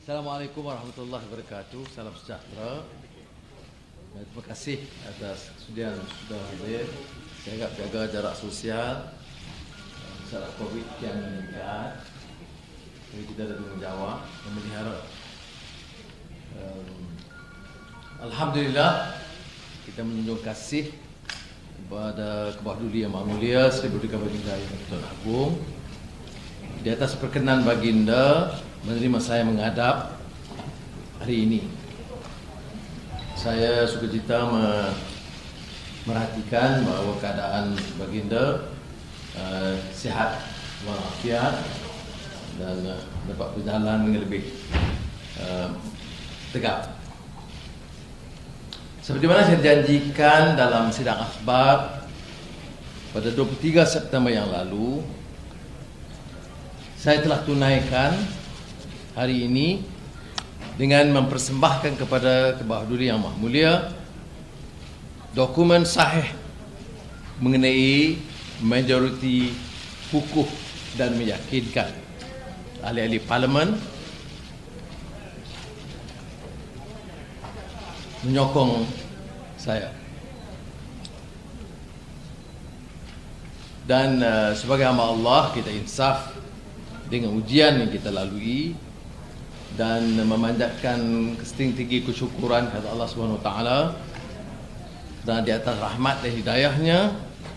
Assalamualaikum warahmatullahi wabarakatuh. Salam sejahtera. Terima kasih atas kesudian sudah hadir. Saya agak jaga jarak sosial. Masalah COVID yang meningkat. Jadi kita lebih menjawab, memelihara. Alhamdulillah, kita menunjuk kasih kepada Kebawah Duli Yang Maha Mulia Seri Baginda Yang Tuan Agung. Di atas perkenan baginda menerima saya menghadap hari ini. Saya sukacita merhatikan bahawa keadaan baginda sihat walafiat dan dapat berjalan dengan lebih tegak. Seperti mana saya janjikan dalam sidang akhbar pada 23 September yang lalu, saya telah tunaikan hari ini dengan mempersembahkan kepada Kebawah Duli Yang Maha Mulia dokumen sahih mengenai majoriti kukuh dan meyakinkan ahli-ahli parlimen menyokong saya. Dan sebagai hamba Allah, kita insaf dengan ujian yang kita lalui dan memanjatkan setinggi-tinggi kesyukuran kepada Allah SWT dan di atas rahmat dan hidayahnya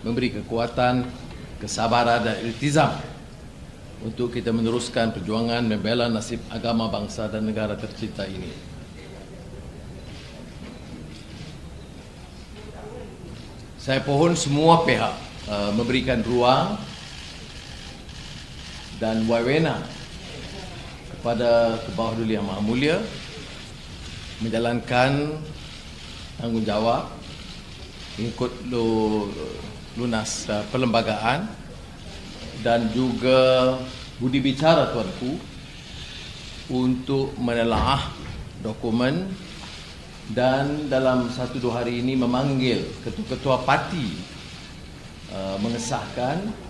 memberi kekuatan, kesabaran dan iltizam untuk kita meneruskan perjuangan membela nasib agama, bangsa dan negara tercinta ini. Saya pohon semua pihak memberikan ruang dan wewenang kepada Kebawah Duli Yang Maha Mulia menjalankan tanggungjawab mengikut lunas perlembagaan dan juga budi bicara tuanku untuk menelaah dokumen dan dalam 1-2 hari ini memanggil ketua-ketua parti mengesahkan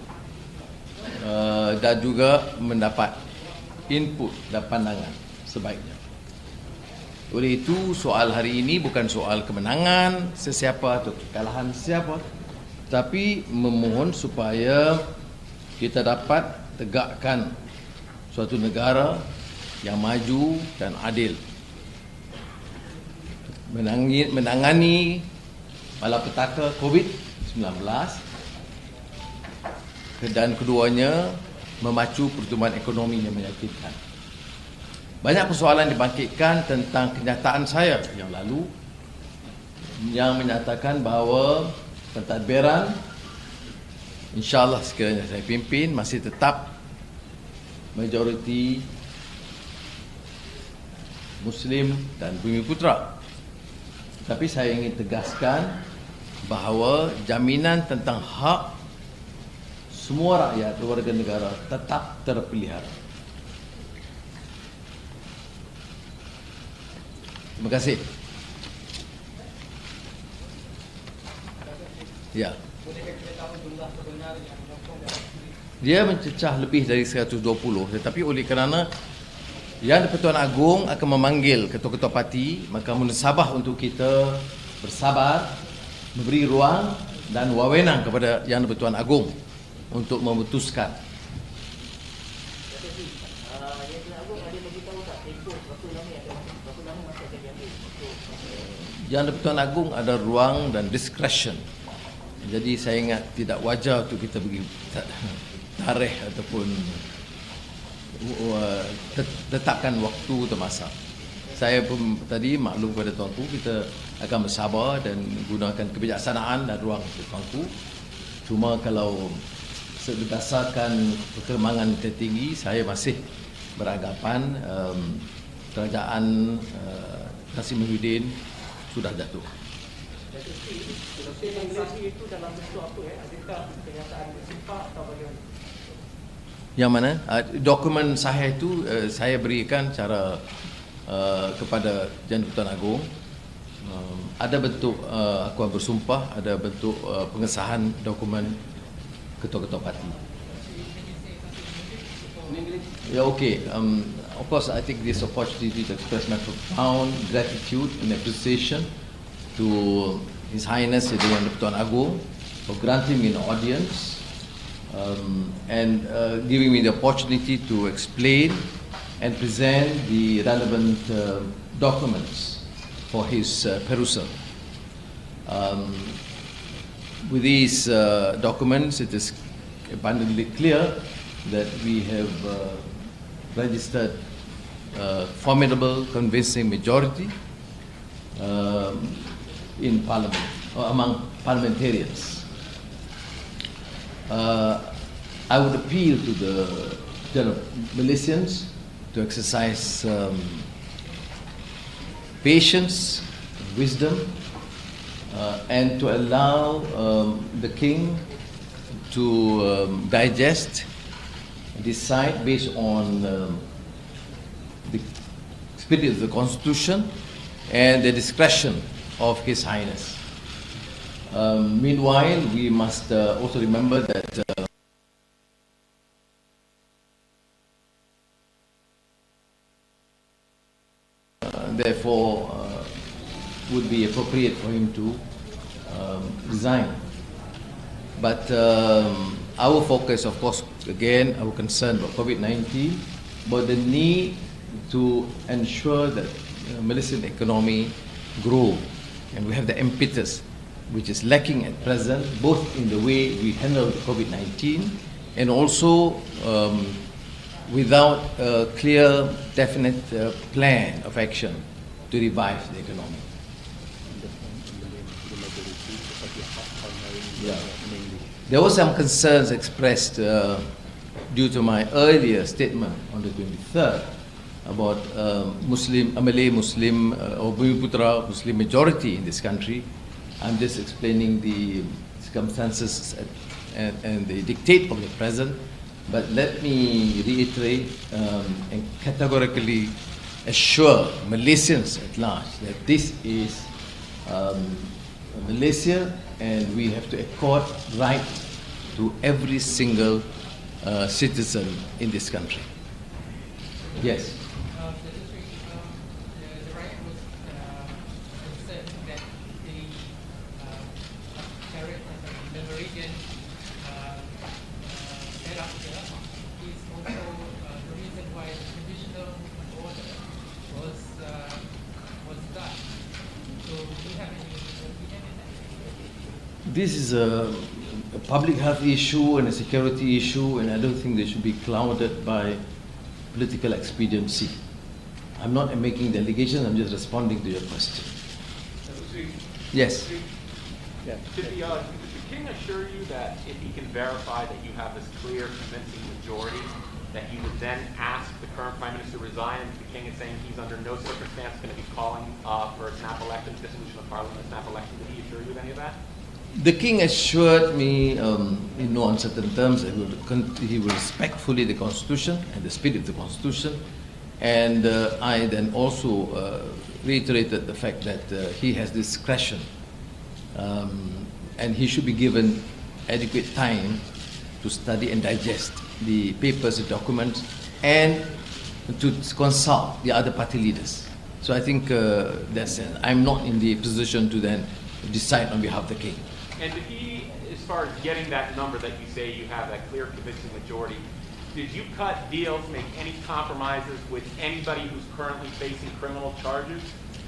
dan juga mendapat input dan pandangan sebaiknya. Oleh itu, soal hari ini bukan soal kemenangan sesiapa atau kekalahan sesiapa, tapi memohon supaya kita dapat tegakkan suatu negara yang maju dan adil, menangani malapetaka COVID-19, dan keduanya memacu pertumbuhan ekonomi yang meyakinkan. Banyak persoalan dibangkitkan tentang kenyataan saya yang lalu yang menyatakan bahawa pentadbiran insya-Allah sekiranya saya pimpin masih tetap majoriti Muslim dan Bumi Putera. Tapi saya ingin tegaskan bahawa jaminan tentang hak semua rakyat warga negara tetap terpelihara. Terima kasih. Ya. Dia mencecah lebih dari 120, tetapi oleh kerana Yang di-Pertuan Agong akan memanggil ketua-ketua parti, maka munasabah untuk kita bersabar, memberi ruang dan wewenang kepada Yang di-Pertuan Agong untuk memutuskan. Yang di-Pertuan Agong ada ruang dan discretion. Jadi saya ingat tidak wajar untuk kita bagi tarikh ataupun tetapkan waktu atau masa. Saya pun tadi maklum kepada tuanku, kita akan bersabar dan gunakan kebijaksanaan dan ruang untuk tuanku. Cuma kalau berdasarkan perkembangan tertinggi, saya masih beranggapan kerajaan Kassim Muhyiddin sudah jatuh. Itu dalam bentuk apa ya? Adakah kenyataan bersifat atau bagaimana? Yang mana? Dokumen sahih itu saya berikan cara kepada Yang di-Pertuan Agong. Ada bentuk akuan bersumpah, ada bentuk pengesahan dokumen ketua-ketua parti. Ya okey. of course, I take this opportunity to express my profound gratitude and appreciation to His Highness Yang Tuan Agong for granting me an audience and giving me the opportunity to explain and present the relevant documents for his perusal. With these documents, it is abundantly clear that we have registered a formidable, convincing majority in Parliament, or among parliamentarians. I would appeal to the general Malaysians to exercise patience, wisdom, and to allow the King to digest, decide based on the spirit of the Constitution and the discretion of His Highness. Meanwhile, we must also remember that therefore would be appropriate for him to resign. But our focus, of course, again, our concern about COVID-19, but the need to ensure that Malaysian economy grow, and we have the impetus, which is lacking at present, both in the way we handle COVID-19 and also without a clear, definite plan of action to revive the economy. Yeah. There were some concerns expressed due to my earlier statement on the 23rd about Malay Muslim or Bumiputra Muslim majority in this country. I'm just explaining the circumstances and the dictate of the present. But let me reiterate and categorically assure Malaysians at large that this is Malaysia, and we have to accord right to every single citizen in this country. Yes. The right was concerned that the carrot and the meridian set up here is also the reason why the conditional order was done. So do you have any opinion in that? This is a public health issue and a security issue, and I don't think they should be clouded by political expediency. I'm not making the allegations, I'm just responding to your question. Yes. Yeah. Did the King assure you that if he can verify that you have this clear, convincing majority, that he would then ask the current Prime Minister to resign? And the King is saying he's under no circumstance going to be calling for a snap election, dissolution of Parliament, a snap election. Did he assure you of any of that? The King assured me in no uncertain terms that he will respect fully the Constitution and the spirit of the Constitution. And I then also reiterated the fact that he has discretion and he should be given adequate time to study and digest the papers, the documents, and to consult the other party leaders. So I think that's it. I'm not in the position to then decide on behalf of the King. And did he, as far as getting that number that you say you have, that clear, convincing majority, did you cut deals, make any compromises with anybody who's currently facing criminal charges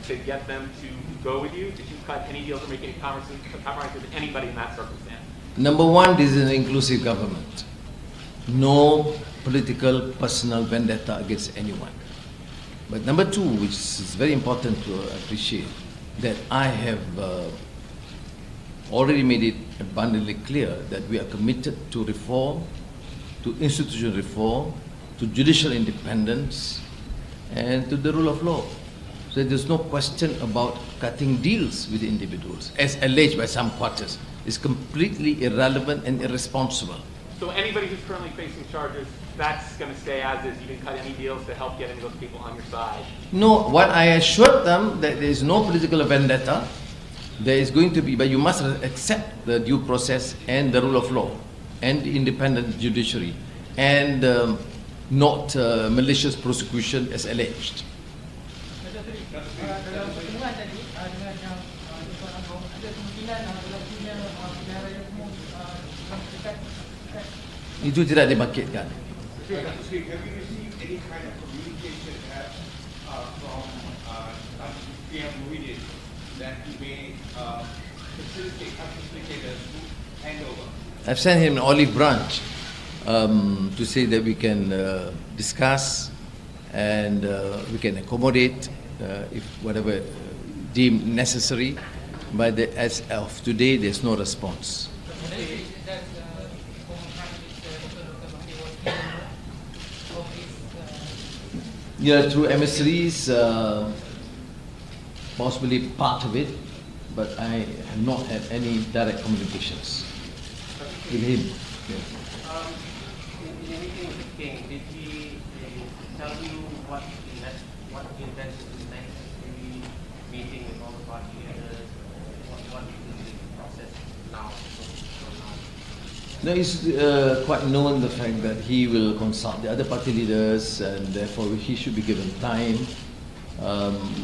to get them to go with you? Did you cut any deals or make any compromises with anybody in that circumstance? Number one, this is an inclusive government. No political, personal vendetta against anyone. But number two, which is very important to appreciate, that I have already made it abundantly clear that we are committed to reform, to institutional reform, to judicial independence, and to the rule of law. So there's no question about cutting deals with individuals, as alleged by some quarters. It's completely irrelevant and irresponsible. So anybody who's currently facing charges, that's going to stay as is. You didn't cut any deals to help getting those people on your side. No, what I assured them that there is no political vendetta. There is going to be, but you must accept the due process and the rule of law and the independent judiciary. And not malicious prosecution as alleged. Dalam pertemuan tadi dengan yang Tuan Agong, ada kemungkinan dalam dunia negara yang umum dalam dekat Itu tidak dibangkitkan. Have you received any kind of communication from PM Muhyiddin that you may facilitate facilitators to hand over? I've sent him an olive branch to say that we can discuss and we can accommodate if whatever deemed necessary. But as of today, there's no response. Yeah, through emissaries, possibly part of it, but I have not had any direct communications with him. Yeah. In the meeting with the king, did he tell you what he intends to do next? Maybe meeting with all the party leaders? What is the process now? No, it's quite known the fact that he will consult the other party leaders and therefore he should be given time.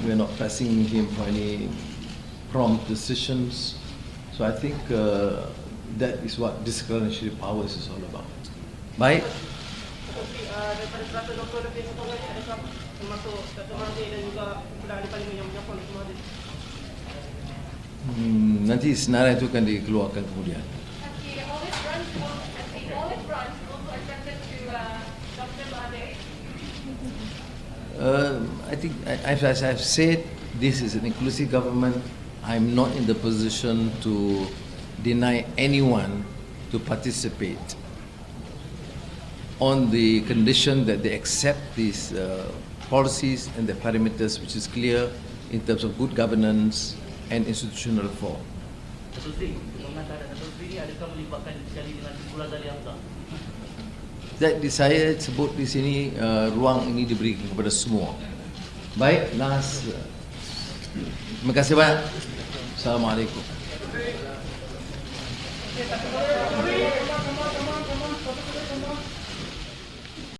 We're not pressing him for any prompt decisions. So I think that is what discretionary powers is all about. Baik. Tapi daripada peraturan doktor lebih satu lagi adakah termasuk Datuk Mahathir dan juga Perdana Ahli Parlimen yang menyokong Datuk Mahathir? Nanti senarai itu akan dikeluarkan kemudian. I think, as I've said, this is an inclusive government. I'm not in the position to deny anyone to participate on the condition that they accept these policies and the parameters, which is clear in terms of good governance and institutional reform. Datuk Seri, pengangkatan Datuk Seri adakah melibatkan sekali dengan Pulau Alianza? Saya sebut di sini ruang ini diberikan kepada semua. Baik, last. Terima kasih banyak. Assalamualaikum.